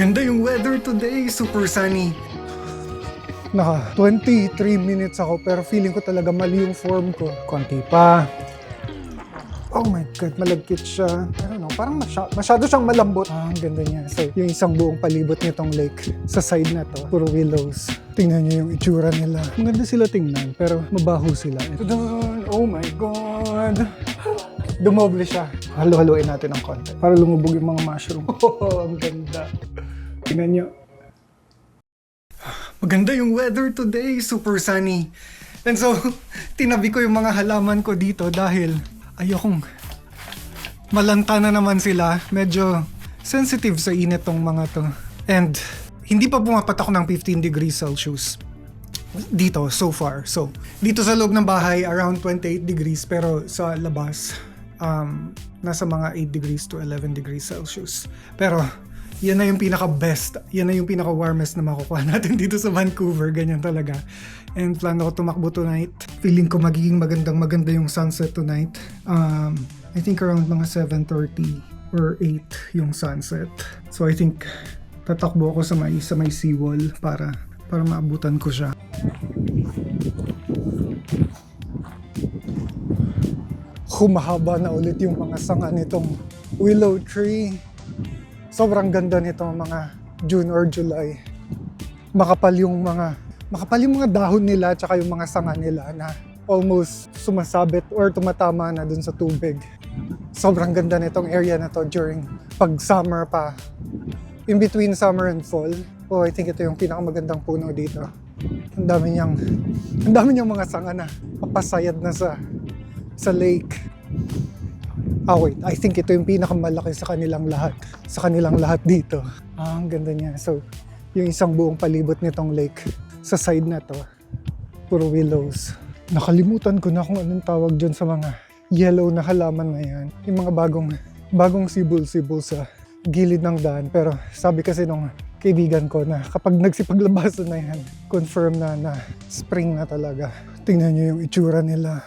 Maganda yung weather today, super sunny. Naka 23 minutes ako pero feeling ko talaga mali yung form ko. Konti pa. Oh my God, malagkit siya. I don't know, parang masyado siyang malambot. Ang ganda niya. So, yung isang buong palibot nitong lake sa side na to, puro willows. Tingnan niyo yung itsura nila. Maganda sila tingnan, pero mabaho sila. Ito doon, oh my God. Dumoble siya. Halo-haloin natin ng konti para lumubog yung mga mushroom. Oh, ang ganda. Tingnan niyo. Maganda yung weather today, super sunny. And so, tinabi ko yung mga halaman ko dito dahil ayokong malanta na naman sila. Medyo sensitive sa init tong mga to. And hindi pa pumapatak ng 15 degrees Celsius dito so far. So, dito sa loob ng bahay, around 28 degrees. Pero sa labas, nasa mga 8 degrees to 11 degrees Celsius. Pero, yan na yung pinaka-best. Yan na yung pinaka-warmest na makukuha natin dito sa Vancouver. Ganyan talaga. And plano ko tumakbo tonight. Feeling ko magiging maganda yung sunset tonight. I think around mga 7:30 or 8 yung sunset. So I think tatakbo ako sa may seawall para maabutan ko siya. Humahaba na ulit yung mga sanga nitong willow tree. Sobrang ganda nito mga June or July. Makapal yung mga dahon nila tsaka yung mga sanga nila na almost sumasabit or tumatama na dun sa tubig. Sobrang ganda nitong area na to during pag summer pa. In between summer and fall. Oh, I think ito yung pinakamagandang puno dito. Ang dami niyang mga sanga na papasayad na sa lake. Wait, I think ito yung pinakamalaki sa kanilang lahat dito. Ang ganda niya. So, yung isang buong palibot nitong lake sa side na to, puro willows. Nakalimutan ko na kung anong tawag dyan sa mga yellow na halaman na yan. Yung mga bagong sibol-sibol sa gilid ng daan. Pero sabi kasi nung kaibigan ko na kapag nagsipaglabasan na yan, confirm na spring na talaga. Tingnan nyo yung itsura nila.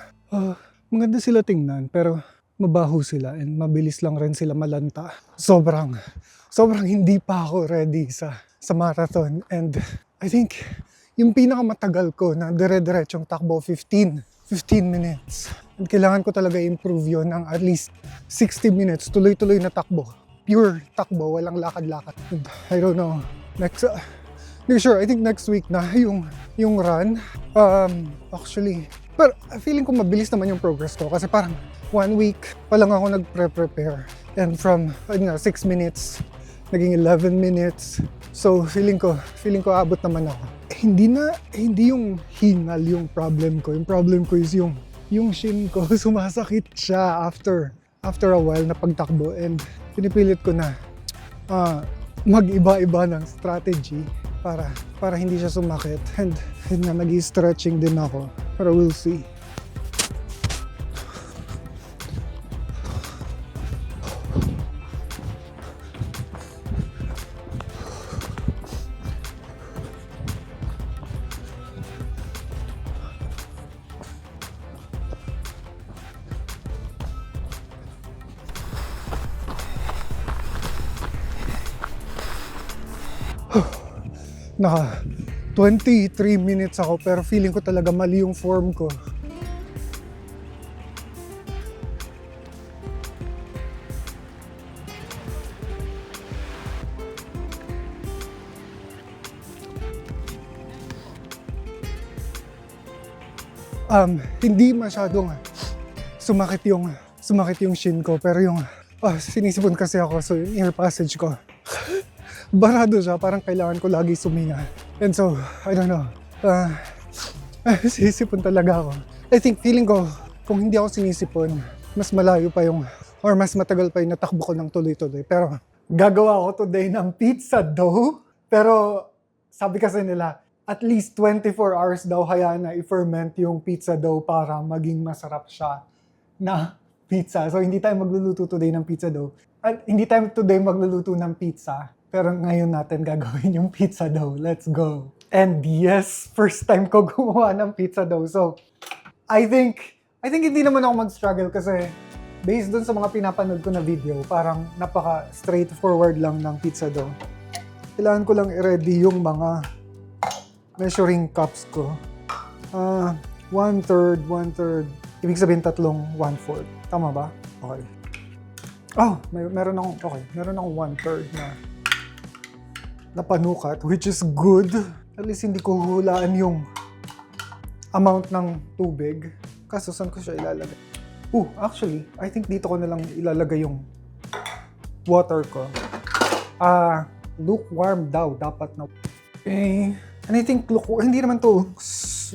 Maganda sila tingnan pero mabaho sila and mabilis lang rin sila malanta. Sobrang hindi pa ako ready sa marathon. And I think yung pinakamatagal ko na dire-diretsong takbo 15 minutes. And kailangan ko talaga improve yun ng at least 60 minutes. Tuloy-tuloy na takbo. Pure takbo, walang lakad-lakad. And I don't know. I think next week na yung run. Actually, pero feeling ko mabilis naman yung progress ko kasi parang 1 week pa lang ako nagpre-prepare. And from 6 minutes, naging 11 minutes. So feeling ko abot naman ako. Hindi yung hingal yung problem ko. Yung problem ko is yung shin ko. Sumasakit siya after a while na pagtakbo. And pinipilit ko na mag-iba-iba ng strategy para hindi siya sumakit. And nag-i-stretching din ako. Pero we'll see. Naka 23 minutes ako pero feeling ko talaga mali yung form ko. Hindi masyadong sumakit yung shin ko pero yung sinisipon kasi ako so yung ear passage ko barado siya, parang kailangan ko lagi suminga. And so, I don't know. Sinisipon talaga ako. I think, feeling ko, kung hindi ako sinisipon, mas malayo pa or mas matagal pa yung natakbo ko ng tuloy-tuloy. Pero, gagawa ko today ng pizza dough. Pero, sabi kasi nila, at least 24 hours daw hayaan na i-ferment yung pizza dough para maging masarap siya na pizza. So, hindi tayo magluluto today ng pizza dough. At hindi tayo today magluluto ng pizza. Pero ngayon natin gagawin yung pizza dough. Let's go. And yes, first time ko gumawa ng pizza dough. So, I think hindi naman ako mag-struggle kasi based dun sa mga pinapanood ko na video, parang napaka straightforward lang ng pizza dough. kailangan ko lang i-ready yung mga measuring cups ko. 1/3, 1/3. Ibig sabihin tatlong 1/4. Tama ba? Okay. Oh, meron akong 1/3 na panukat, which is good. At least hindi ko hulaan yung amount ng tubig. Kaso saan ko siya ilalagay? Actually, I think dito ko na lang ilalagay yung water ko. Lukewarm daw dapat na. Okay. And I think hindi naman to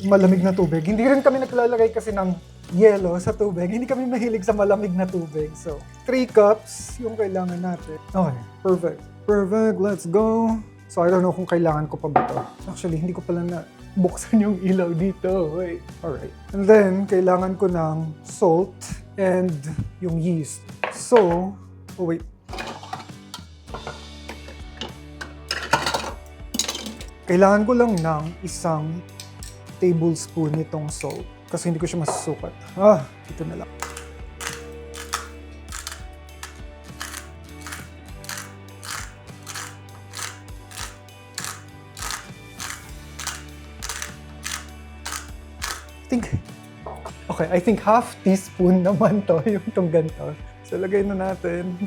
malamig na tubig. Hindi rin kami naglalagay kasi ng yelo sa tubig. Hindi kami mahilig sa malamig na tubig. So, 3 cups yung kailangan natin. Okay, perfect. Perfect, let's go. So, I don't know kung kailangan ko pa ba ito. Actually, hindi ko pala na buksan yung ilaw dito. Wait. Alright. And then, kailangan ko ng salt and yung yeast. So, wait. Kailangan ko lang ng 1 tablespoon nitong salt kasi hindi ko siya masusukat. Ito na lang. I think half teaspoon naman to, yung itong ganito. So, lagay na natin.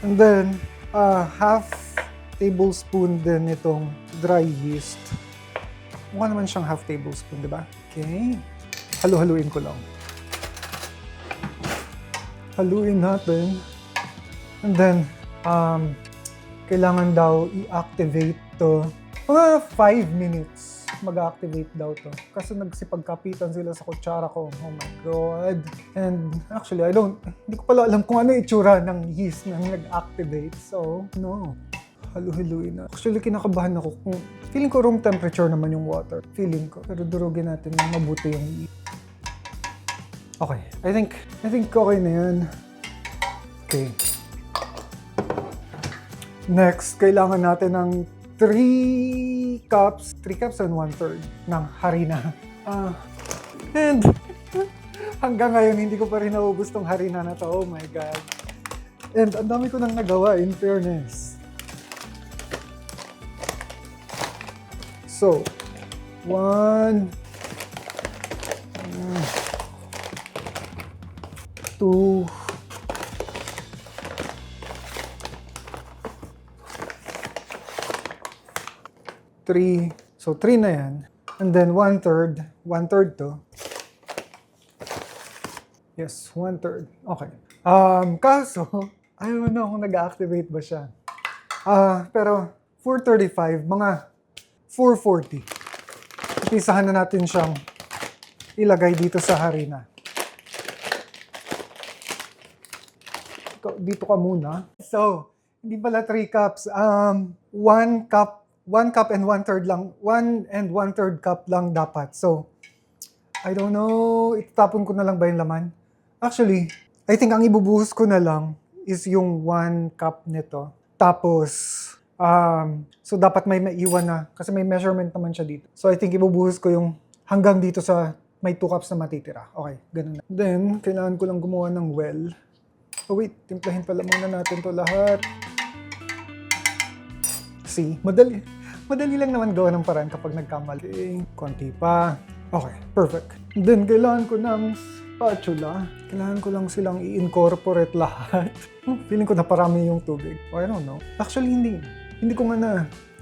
And then, half tablespoon din itong dry yeast. Mukha naman siyang half tablespoon, di ba? Okay. Halu-haluin ko lang. Haluin natin. And then, kailangan daw i-activate to. Mga 5 minutes mag-activate daw to. Kasi nagsipagkapitan sila sa kutsara ko. Oh my God. And actually, hindi ko pala alam kung ano itsura ng yeast na nag-activate. So, no. Halu-haluin na. Actually, kinakabahan ako kung feeling ko room temperature naman yung water. Feeling ko. Pero durugin natin ng mabuti yung yeast. Okay. I think okay na yan. Okay. Next, kailangan natin ng 3 cups and 1/3 ng harina. And hanggang ngayon, hindi ko pa rin naubos tong harina na to. Oh my God. And ang dami ko nang nagawa, in fairness. So, 1, 2, 3. So, 3 na yan. And then, 1/3. 1/3 to. Yes, 1/3. Okay. Kaso, I don't know kung nag-activate ba siya. Pero, 4:35, mga 4:40. Ipisahan na natin siyang ilagay dito sa harina. Dito ka muna. So, hindi pala 3 cups. 1 cup and 1/3 lang. 1 and 1/3 cup lang dapat. So, I don't know. Itapon ko na lang ba yung laman? Actually, I think ang ibubuhos ko na lang is yung 1 cup nito. Tapos, so dapat may maiwan na. Kasi may measurement naman siya dito. So, I think ibubuhos ko yung hanggang dito sa may 2 cups na matitira. Okay, ganun na. Then, kailangan ko lang gumawa ng well. Oh wait, timplahin pala muna natin to lahat. See, madali lang naman gawa ng paraan kapag nagkamali. Konti pa. Okay, perfect. Then, kailangan ko ng spatula. Kailangan ko lang silang i-incorporate lahat. Feeling ko na parami yung tubig. I don't know. Actually, hindi ko nga na.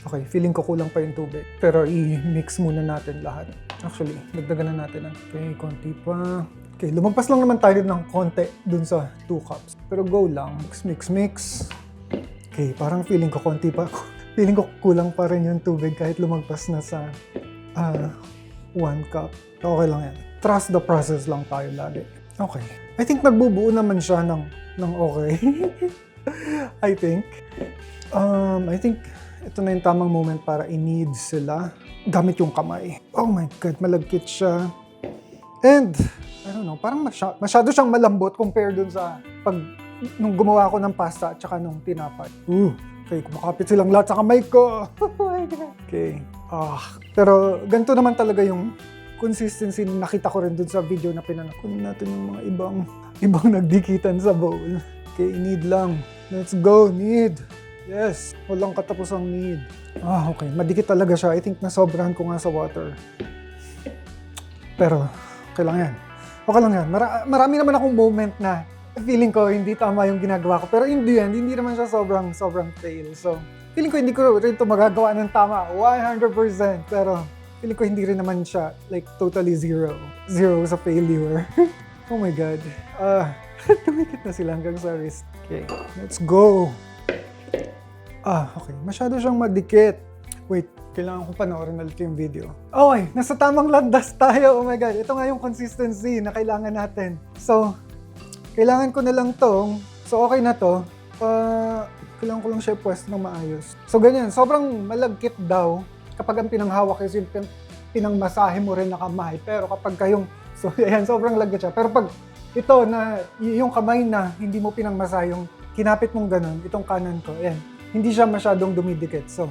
Okay, feeling ko kulang pa yung tubig. Pero i-mix muna natin lahat. Actually, dagdagan na natin. Okay, konti pa. Okay, lumagpas lang naman tayo ng konti dun sa 2 cups. Pero go lang. Mix. Okay, parang feeling ko konti pa. Feeling ko kulang pa rin yung tubig kahit lumagpas na sa 1 cup. Okay lang yan. Trust the process lang tayo lagi. Okay. I think nagbubuo naman siya ng okay. I think ito na yung tamang moment para i-knead sila gamit yung kamay. Oh my God, malagkit siya. And, I don't know, parang masyado siyang malambot compare dun sa nung gumawa ko ng pasta at saka nung tinapay. Okay, kumakapit silang lahat sa kamay ko. Okay. Pero ganito naman talaga yung consistency na nakita ko rin dun sa video na pinanakunin natin yung mga ibang nagdikitan sa bowl. Okay, knead lang. Let's go, knead. Yes, walang katapusang need. Okay. Madikit talaga siya. I think nasobrahan ko nga sa water. Pero, okay lang yan. Okay lang yan. Marami naman akong moment na feeling ko hindi tama yung ginagawa ko. Pero in the end, hindi naman siya sobrang fail. So, feeling ko hindi ko rin ito magagawa ng tama 100%. Pero, feeling ko hindi rin naman siya like totally zero. Zero sa failure. Oh my God. Tumikit na sila hanggang sa wrist. Okay, let's go. Okay. Masyado siyang madikit. Wait, kailangan ko panoorin ulit yung video. Okay, nasa tamang landas tayo. Oh my God, ito nga yung consistency na kailangan natin. So, kailangan ko na lang tong, so okay na to. Kailangan ko lang siya pwesto ng maayos. So ganyan, sobrang malagkit daw kapag ang pinanghawak is yung pinangmasahe mo rin na kamay. Pero kapag kayong, so ayan, sobrang lagkit siya. Pero pag ito na, yung kamay na hindi mo pinangmasahe, yung kinapit mong ganun, itong kanan ko, ayan, hindi siya masyadong dumidikit. So,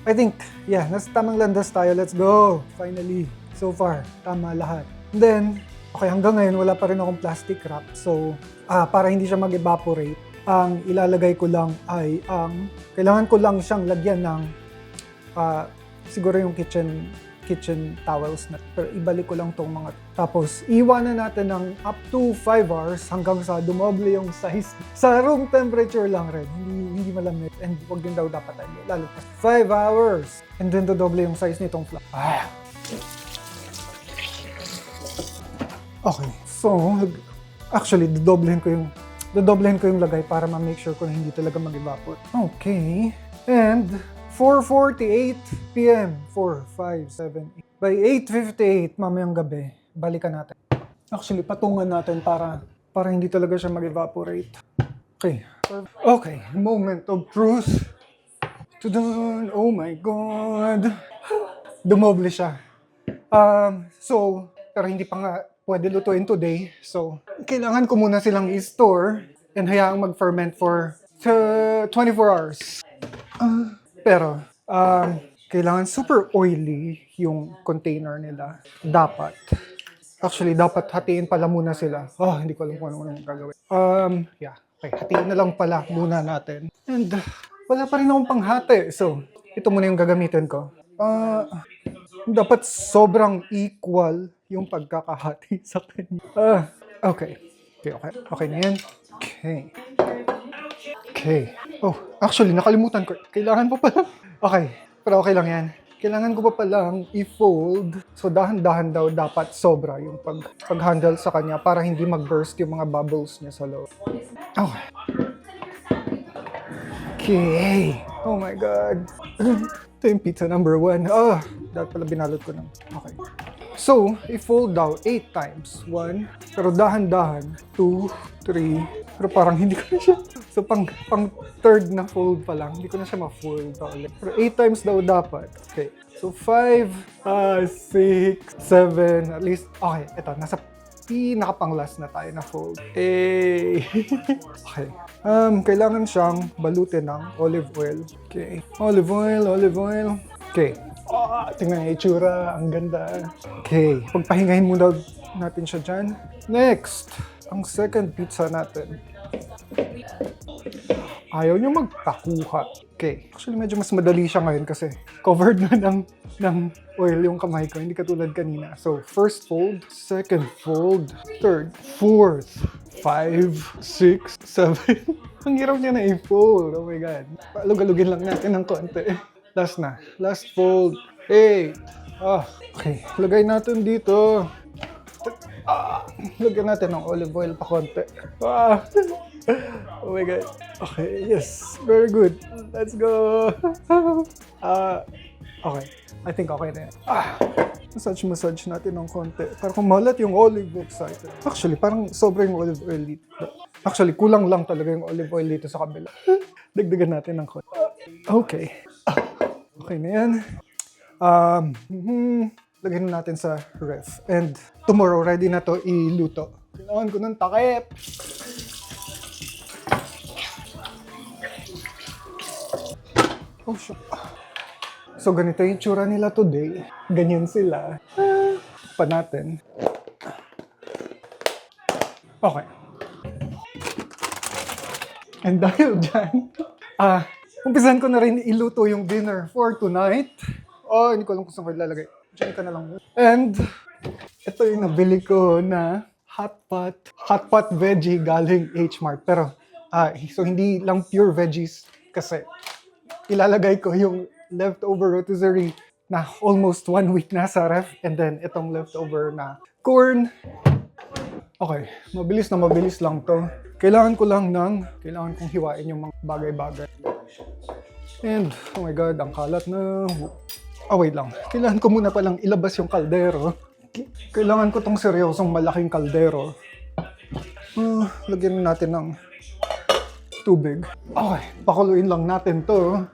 I think, yeah, nasa tamang landas tayo. Let's go! Finally, so far, tama lahat. And then, okay, hanggang ngayon, wala pa rin akong plastic wrap. So, para hindi siya mag-evaporate, ang ilalagay ko lang ay kailangan ko lang siyang lagyan ng, siguro yung kitchen towels na. Pero ibalik ko lang tong mga. Tapos, iwanan natin ng up to 5 hours hanggang sa dumoble yung size. Sa room temperature lang rin. Hindi malamig. And wag din daw dapat tayo. Lalo pa. 5 hours. And then dodoble yung size nitong flour. Okay. So, actually, dodoblehin ko yung lagay para ma-make sure ko na hindi talaga mag-evaporate. Okay. And 4:48 p.m. 4, 5, 7, 8. By 8:58 mamayang gabi, balikan natin. Actually, patungan natin para hindi talaga siya mag-evaporate. Okay. Okay. Moment of truth. Oh my God. Dumoble siya. Pero hindi pa nga pwede lutuin today. So, kailangan ko muna silang i-store and hayaang mag-ferment for 24 hours. Pero, kailangan super oily yung container nila. Dapat. Actually, dapat hatiin pala muna sila. Hindi ko alam kung ano gagawin. Yeah. Okay, hatiin na lang pala muna natin. And, wala pa rin akong panghati. So, ito muna yung gagamitin ko. Dapat sobrang equal yung pagkakahati sa kanya. Okay. Okay na yan. Okay. Actually, nakalimutan ko. Kailangan pa pala. Okay, pero okay lang yan. Kailangan ko pa palang i-fold. So, dahan-dahan daw dapat sobra yung pag-handle sa kanya para hindi mag-burst yung mga bubbles niya sa loob. Okay. Oh my God. Ito yung pizza number 1. Dapat pala binalot ko na. Okay. So, i-fold daw 8 times. 1, pero dahan-dahan. 2, 3, pero parang hindi ko na siya. So, pang third na fold pa lang, hindi ko na siya ma-fold ulit. Pero 8 times daw dapat. Okay. So, 5, 6, 7, at least. Okay, ito. Nasa pinaka-pang-last na tayo na fold. Okay. Kailangan siyang balutin ng olive oil. Okay. Olive oil. Okay. Tingnan yung itsura. Ang ganda. Okay. Pagpahingahin muna natin siya dyan. Next, ang second pizza natin. Ayaw niyo magpakuha. Okay. Actually, medyo mas madali siya ngayon kasi covered na ng oil yung kamay ko. Hindi katulad kanina. So, first fold, second fold, third, fourth, 5, 6, 7. Ang hirap niya na i-fold. Oh my God. Palug-alugin lang natin ng konti. Last na. Last fold. 8. Okay. Lagay natin dito. Lagyan natin ng olive oil pa konti. Oh my God. Okay, yes. Very good. Let's go. Okay. I think okay na yan. Massage natin ng konti. Para kumalat yung olive oil sa ito. Actually, parang sobra yung olive oil dito. Actually, kulang lang talaga yung olive oil dito sa kabila. Dagdagan natin ng konti. Okay. Okay na yan. Lagyan na natin sa ref. And tomorrow, ready na to iluto. Kailangan ko ng takip. Oh, shit. So, ganito yung tsura nila today. Ganyan sila. Pa natin. Okay. And dahil dyan, umpisan ko na rin iluto yung dinner for tonight. Oh, hindi ko alam kung saan ko ilalagay. Diyan ka na lang. And ito yung nabili ko na hot pot veggie galing H-Mart. Pero, so hindi lang pure veggies kasi ilalagay ko yung leftover rotisserie na almost 1 week na sa ref, and then itong leftover na corn. Okay, mabilis lang to. Kailangan kong hiwain yung mga bagay-bagay. And, oh my god, ang kalat na. Wait lang. Kailangan ko muna palang ilabas yung kaldero. Kailangan ko tong seryosong malaking kaldero. Lagyan natin ng tubig. Okay, pakuluin lang natin to.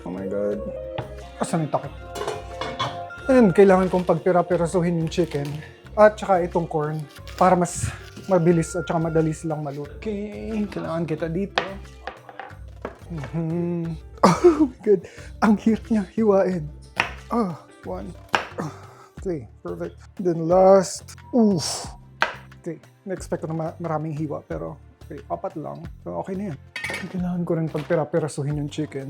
Oh my god. Asan yung takip? And kailangan kong pagpira-pirasuhin yung chicken. At saka itong corn. Para mas mabilis at saka madali silang maluto. Okay, kailangan kita dito. Oh my god. Ang hirap niya hiwain. One. Okay, perfect. Then last. Oof. Okay, na-expect ko na maraming hiwa pero okay, 4 lang. So okay na yan. Kailangan ko rin pagpira-pirasuhin yung chicken.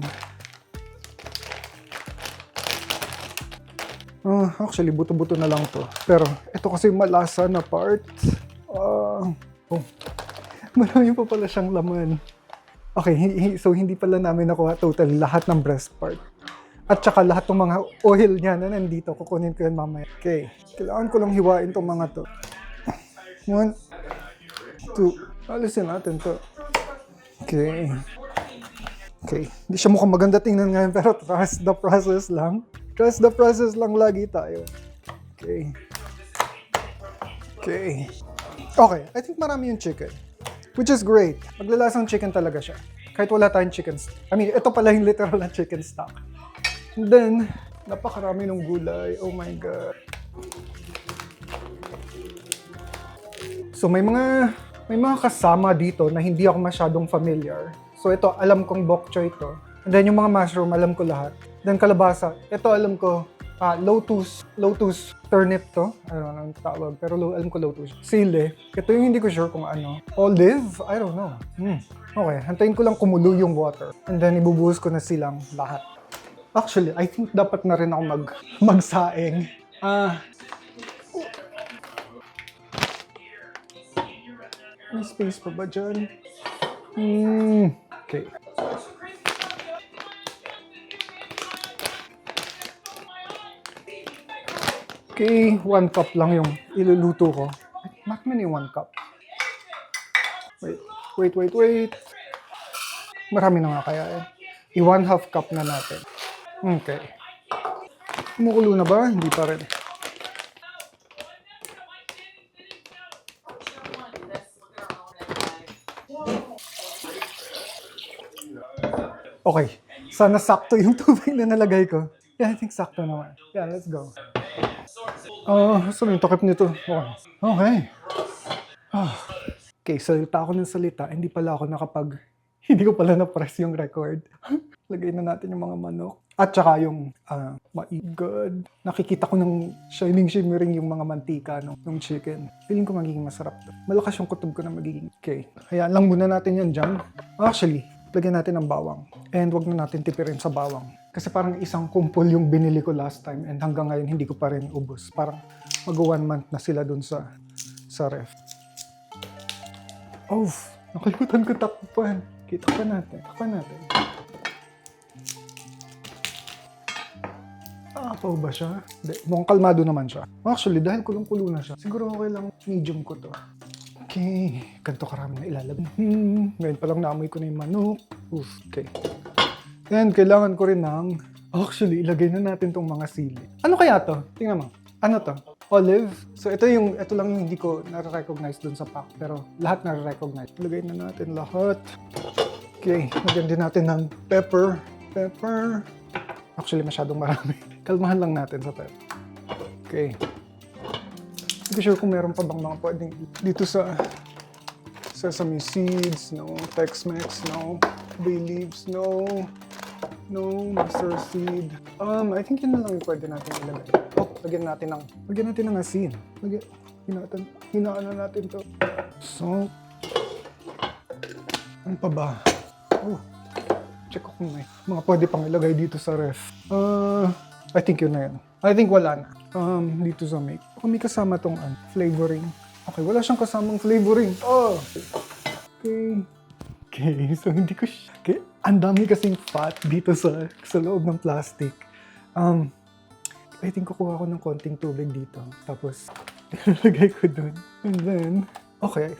Actually, buto-buto na lang to. Pero ito kasi malasa na part. Marami pa pala siyang laman. Okay, so hindi pala namin nakuha totally lahat ng breast part. At saka lahat ng mga oil niya na nandito, kukunin ko yan mamaya. Okay, kailangan ko lang hiwain tong mga to. 1, 2, alisin natin to. Okay. Okay, hindi siya mukhang maganda tingnan ngayon pero trust the process lang. Trust the process lang lagi tayo. Okay. Okay. Okay, I think marami yung chicken. Which is great. Maglalasang chicken talaga siya. Kahit wala tayong chicken stock. I mean, ito pala yung literal na chicken stock. And then, napakarami ng gulay. Oh my God. So may mga kasama dito na hindi ako masyadong familiar. So ito, alam kong bok choy to. And then yung mga mushroom, alam ko lahat. Then kalabasa, ito alam ko, lotus turnip to. I don't know anong tawag, pero alam ko lotus. Sili, ito yung hindi ko sure kung ano. Olive, I don't know. Okay, hantayin ko lang kumulo yung water. And then ibubuhos ko na silang lahat. Actually, I think dapat na rin ako magsaing. May space pa ba dyan? Okay. Okay, 1 cup lang yung iluluto ko. Not many 1 cup. Wait. Marami na nga kaya eh. I-1/2 cup na natin. Okay. Kumukulo na ba? Hindi pa rin. Okay. Sana sakto yung tubig na nalagay ko. Yeah, I think sakto naman. Yeah, let's go. Saan yung takip nito? Okay. Okay, salita ako ng salita. Hindi pala ako hindi ko pala na-press yung record. Lagay na natin yung mga manok. At saka yung, good. Nakikita ko ng shimmering yung mga mantika ng chicken. Feeling ko magiging masarap to. Malakas yung kutob ko na magiging. Okay, hayaan lang muna natin yan dyan. Actually, lagyan natin ng bawang. And wag na natin tipirin sa bawang. Kasi parang isang kumpol yung binili ko last time and hanggang ngayon hindi ko pa rin ubos. Parang mag-1 month na sila dun sa ref. Nakalimutan ko takpan. Kita pa natin. Apaw ba siya? Mukhang kalmado naman siya. Actually, dahil kulong-kulo na siya, siguro okay lang medium ko to. Okay, ganito karami na ilalagay. Ngayon palang naamoy ko na yung manok. Okay. And kailangan ko rin actually, ilagay na natin tong mga sili. Ano kaya to? Tingnan mo. Ano to? Olive. So ito lang yung hindi ko nare-recognize dun sa pack. Pero lahat nare-recognize. Ilagay na natin lahat. Okay, lagyan din natin ng pepper. Actually, masyadong marami. Kalmahan lang natin sa pepper. Okay. Hindi sure kung meron pa bang mga pwedeng dito sa sesame seeds, no, Tex-Mex, no, bay leaves, no, mustard seed. I think yun na lang yung pwede natin ilagay. Lagyan natin ng asin. Hinaan na natin to. So, ano pa ba? Oh, check ko kung may mga pwede pang ilagay dito sa ref. I think yun na yun. I think wala na. Dito sa make. Kung may kasama tong flavoring. Okay, wala siyang kasamang flavoring. Oh! Okay. Okay, so hindi ko siya... Okay, ang dami kasing fat dito sa loob ng plastic. I think kukuha ko ng konting tubig dito. Tapos, ilalagay ko dun. And then, okay.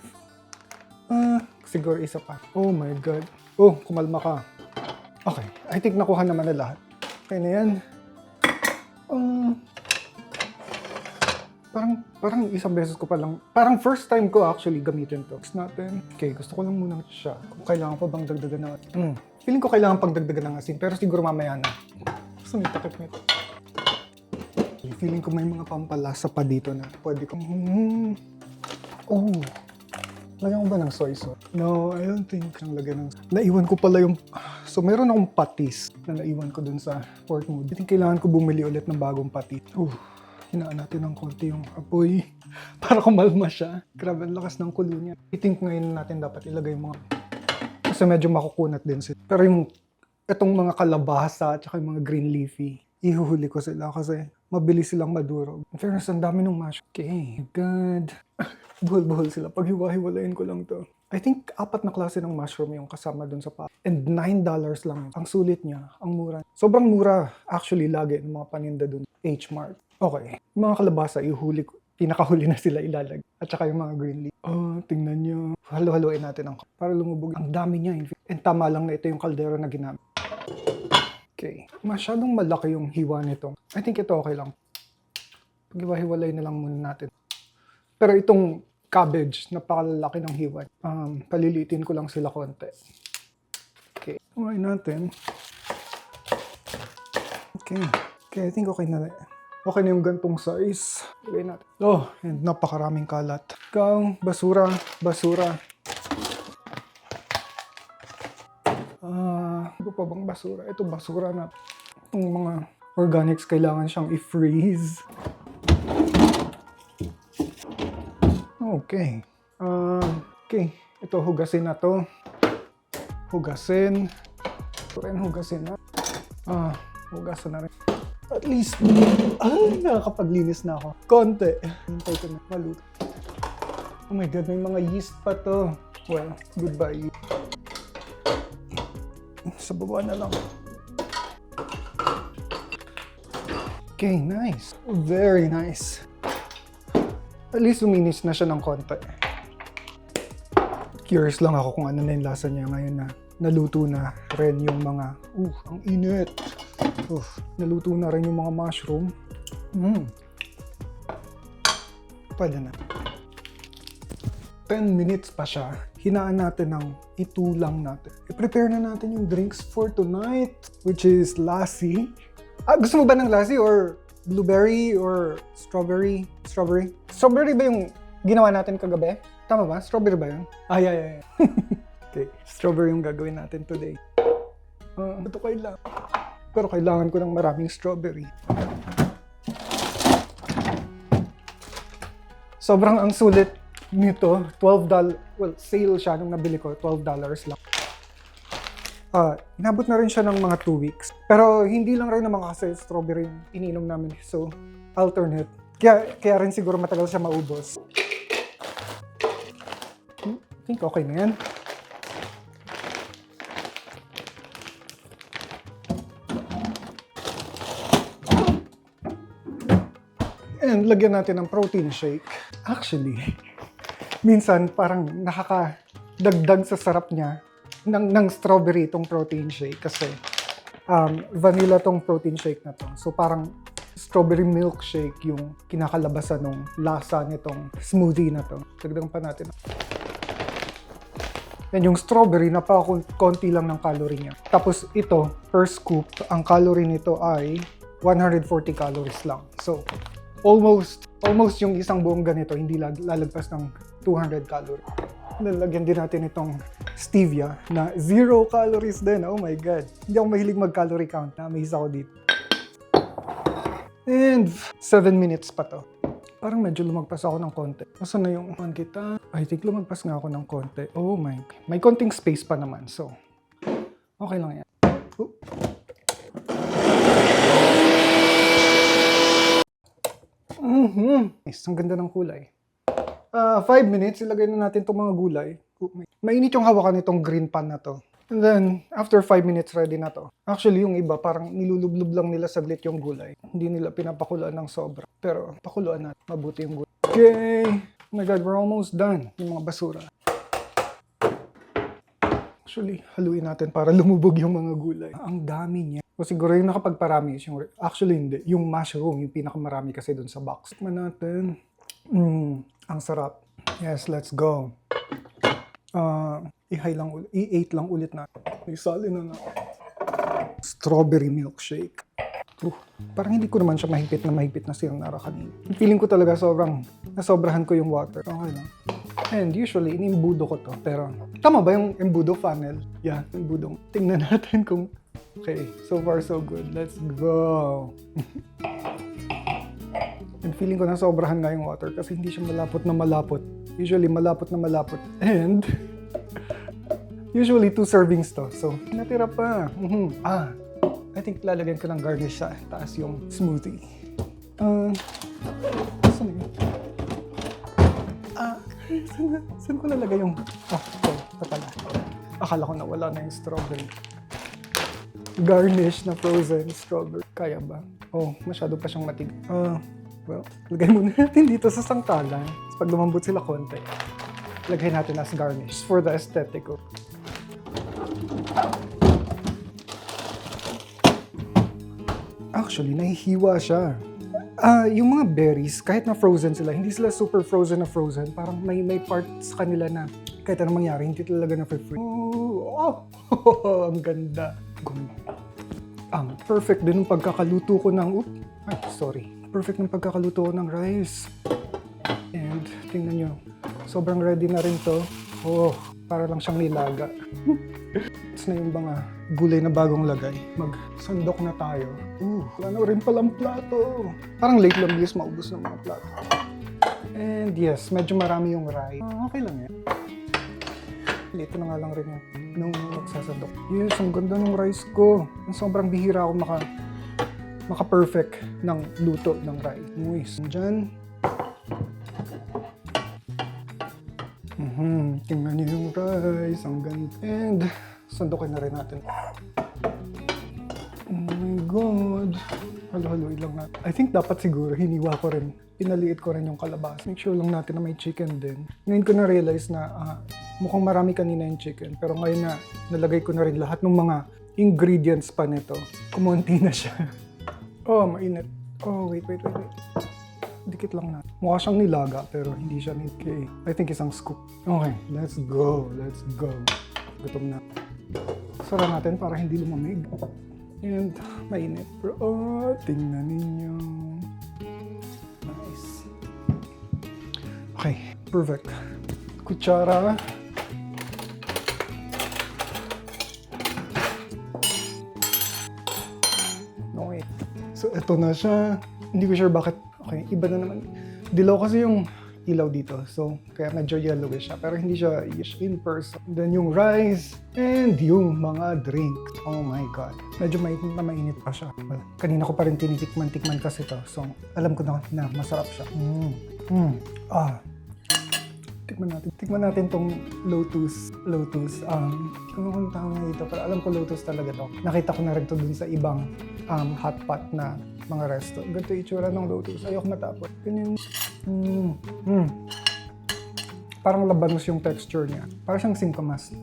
Siguro isa pa. Oh my God. Oh, kumalma ka. Okay, I think nakuha naman na lahat. Okay na yan. Parang isang beses ko pa lang. Parang first time ko actually gamitin to. Natin. Okay, gusto ko lang muna siya. Kung kailangan pa bang dagdagan ng asin. Feeling ko kailangan pang dagdagan ng asin. Pero siguro mamaya na. Gusto may takip nito. Feeling ko may mga pampalasa pa dito na pwede ko. Oh. Lagyan ko ba ng soy sauce? No, I don't think ang lagyan ng... Naiwan ko pala yung... So, meron akong patis na naiwan ko dun sa pork mood. I think kailangan ko bumili ulit ng bagong patis. Hinaan natin ng konti yung apoy para kumalma siya. Grabe, ang lakas ng kulo niya. I think ngayon natin dapat ilagay yung mga... Kasi medyo makukunat din sila. Pero yung itong mga kalabasa at yung mga green leafy, ihuhuli ko sila kasi mabilis silang madurog. In fairness, ang dami ng mash. Okay, God. Buhol-buhol sila. Pag hiwa-hiwalayin ko lang to. I think 4 na klase ng mushroom yung kasama dun sa pa. And $9 lang. Ang sulit niya, ang mura. Sobrang mura actually lagi ng mga paninda dun. H-Mart. Okay. Yung mga kalabasa, ihuli ko. Pinakahuli na sila ilalagay. At saka yung mga green leaf. Tingnan nyo. Halo-haloin natin para lumubog. Ang dami niya. And tama lang na ito yung kaldero na ginamit. Okay. Masyadong malaki yung hiwa nito. I think ito okay lang. Pag-hiwa-hiwalay na lang muna natin. Pero itong cabbage, napakalaki ng hiwa. Palilitin ko lang sila konti. Okay. Kumain natin. Okay. Okay, I think okay na. Okay na yung gantong size. Ilagay natin. Oh, and napakaraming kalat. Ikaw, basura, basura. Ano pa bang basura? Ito basura na. Itong mga organics kailangan siyang i-freeze. Okay. Okay. Ito, hugasin na to. Hugasin. Hugasin na. Hugasan na rin. At least, nakakapaglinis na ako. Konti. Hintay ko na maluto. Oh my God, may mga yeast pa to. Well, goodbye. Sa baba na lang. Okay, nice. Very nice. At least luminis na siya ng konti. Curious lang ako kung ano na yung lasa niya ngayon na naluto na rin yung mga... ang init. Naluto na rin yung mga mushroom. Pwede na. 10 minutes pa siya. Hinaan natin ng itulang natin. I-prepare na natin yung drinks for tonight, which is lassi. Gusto mo ba ng lassi or blueberry or strawberry? Strawberry? Strawberry ba yung ginawa natin kagabi? Tama ba? Strawberry ba yun? Yeah. Okay, strawberry yung gagawin natin today. Ito kailangan. Pero kailangan ko ng maraming strawberry. Sobrang ang sulit nito, $12. Well, sale siya nung nabili ko, $12 lang. Inabot na rin siya ng mga 2 weeks. Pero hindi lang rin naman kasi strawberry yung ininom namin. So, alternate. Kaya rin siguro matagal siya maubos. I think okay na yan. And lagyan natin ng protein shake. Actually, minsan parang nakakadagdag sa sarap niya ng strawberry itong protein shake kasi vanilla tong protein shake na to. So parang strawberry milkshake yung kinakalabasan ng lasa nitong smoothie na to. Dagdagan pa natin. Yan yung strawberry, napaka-konti lang ng calorie niya. Tapos ito, per scoop, ang calorie nito ay 140 calories lang. So, almost yung isang buong ganito, hindi lalagpas ng 200 calories. Lalagyan din natin itong stevia na 0 calories din. Oh my God. Hindi ako mahilig mag-calorie count. Namihis ako dito. And 7 minutes pa to. Parang medyo lumagpas ako ng konti. Nasaan na yung kita? I think lumagpas nga ako ng konti. Oh my God. May konting space pa naman. So, Okay lang yan. Oh. Nice, ang ganda ng kulay. 5 minutes, ilagay na natin itong mga gulay. Mainit yung hawakan nitong green pan na to. And then, after 5 minutes, ready na to. Actually, yung iba, parang nilulublob lang nila saglit yung gulay. Hindi nila pinapakuluan ng sobra. Pero, pakuluan natin. Mabuti yung gulay. Okay! Oh my God, we're almost done. Yung mga basura. Actually, haluin natin para lumubog yung mga gulay. Ang dami niya. O siguro yung nakapagparami is yung... Actually, hindi. Yung mushroom, yung pinakamarami kasi dun sa box. Tikman natin. Ang sarap. Yes, let's go. I-8 lang ulit na. Isali na na. Strawberry milkshake. Parang hindi ko naman siya mahigpit na sayonara kanina. Feeling ko talaga nasobrahan ko yung water. Okay lang. And usually, inimbudo ko to. Pero, tama ba yung embudo funnel? Yeah, embudo. Tingnan natin kung... Okay, so far so good. Let's go. And feeling ko nasobrahan nga yung water kasi hindi siya malapot na malapot. Usually, malapot na malapot. And, usually, 2 servings to. So, natira pa. I think lalagyan ko ng garnish sa taas yung smoothie. Saan yun? Saan ko lalagay yung... ito pala. Akala ko nawala na yung strawberry. Garnish na frozen strawberry. Kaya ba? Masyado pa siyang matig. Well, lagay muna natin dito sa sangkalan. Pag lumambot sila konti, lagay natin as garnish for the aesthetic. Actually, nahihiwa siya. Yung mga berries, kahit na frozen sila, hindi sila super frozen na frozen. Parang may parts sa kanila na kahit anong mangyari, hindi talaga na-free. Ang ganda. Ang perfect din ng pagkakaluto ko ng... Perfect ng pagkakaluto ko ng rice. And tingnan nyo, sobrang ready na rin to. Para lang siyang nilaga. Tapos na yung mga gulay na bagong lagay. Magsandok na tayo. Wala na rin palang plato. Parang late lang yes, maubos ng mga plato. And yes, medyo marami yung rice. Okay lang yan. Ito na nga lang rin yung magsasandok. Yes, ang ganda ng rice ko. Sobrang bihira ako maka-perfect ng luto ng rice. Nice. Diyan. Tingnan niyo yung rice. Ang ganda. And sandukin na rin natin. Oh my God. Halo-haloy lang natin. I think dapat siguro hiniwa ko rin. Pinaliit ko rin yung kalabasa. Make sure lang natin na may chicken din. Ngayon ko na-realize na mukhang marami kanina yung chicken. Pero ngayon na nalagay ko na rin lahat ng mga ingredients pa nito. Kumunti na siya. Mainit. Wait. Dikit lang na. Mukha siyang nilaga pero hindi siya okay. I think isang scoop. Okay, let's go. Gutom na. Sara natin para hindi lumamig. And mainit. Pero tingnan ninyo. Nice. Okay, perfect. Kutsara. Okay. So ito na siya. Hindi ko sure bakit. Okay, iba na naman. Dilaw kasi yung ilaw dito. So, kaya medyo yellowish siya. Pero hindi siya in person. Then yung rice and yung mga drinks. Oh my God. Medyo mainit pa siya. Well, kanina ko pa rin tinitikman kasi to. So, alam ko na masarap siya. Tikman natin tong Lotus. Hindi ko kung tawag na dito. Pero alam ko Lotus talaga to. Nakita ko na rin to dun sa ibang hot pot na mga resto. Ganito yung itsura ng Lotus. Ayoko matapos. Ganyan. Parang labanos yung texture niya. Parang siyang singkamas.